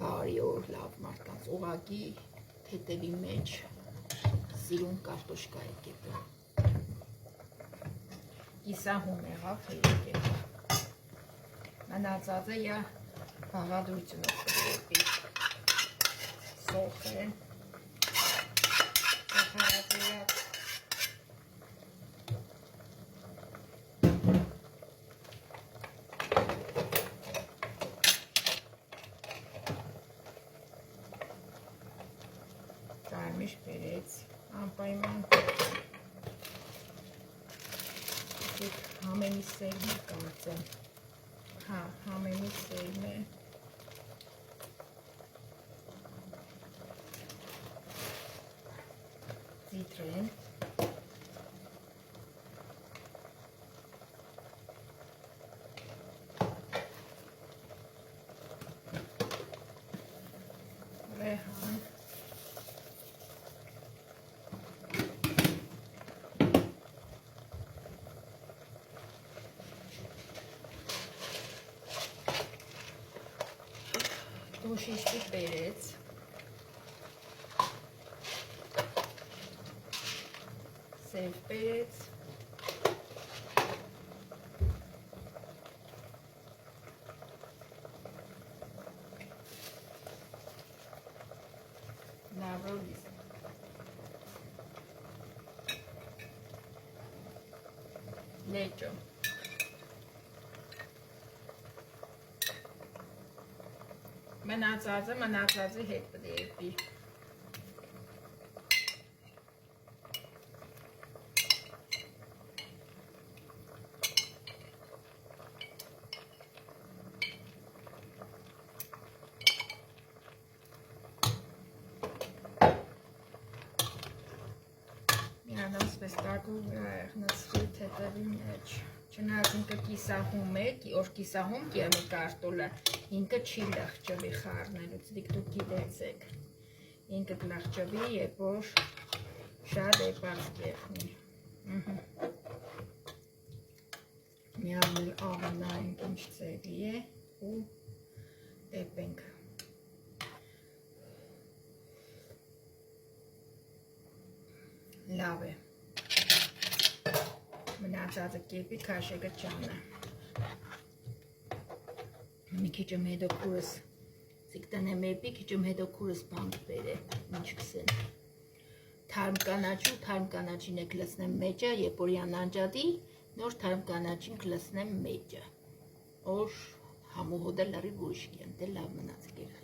բարի օր, լավ մարդկանց, ուղղակի թեթևի մեջ սիրուն կարտոշկա է կեպել։ Կիսահում եղավ երեկ մնացածը я բաղադրությունով կպետի սոխ է սոխարատերած Կարմիր պերեց, անպայման համեմի սերմ է կարծեմ, հա, համեմի սերմ է, ծիտրեն, ռեհան, դոշիշտի պերեց, սև պերեց, լավրոլիս, լեճո, մնացածը հետ պդեպի, Պես տակով նցվի թետևի մեջ, չնայած ինքը կիսահում է, որ կիսահում կիամի կարտոլը, ինքը չի լղջվի խառնելուց, դիք դուք գիտեցեք, ինքը լղջվի, երբ որ շատ էպած կեղնի, միանել աղնայինք ինչ ծևի է ու տեպենք, լավ է, մնացածը կեպի քաշեկը ճանը, մի քիչում հետո քուրս սիկտանեմ էպի, քիչում հետո քուրս բանք բեր է, ինչ կսեն, թարմ կանաչին է կլսնեմ մեջը, երբ որ յան անջադի, նոր թարմ կանաչին կլսնեմ մեջը, որ համուհոդը լարի գույշ կեն, դե լավ մնաց կեր։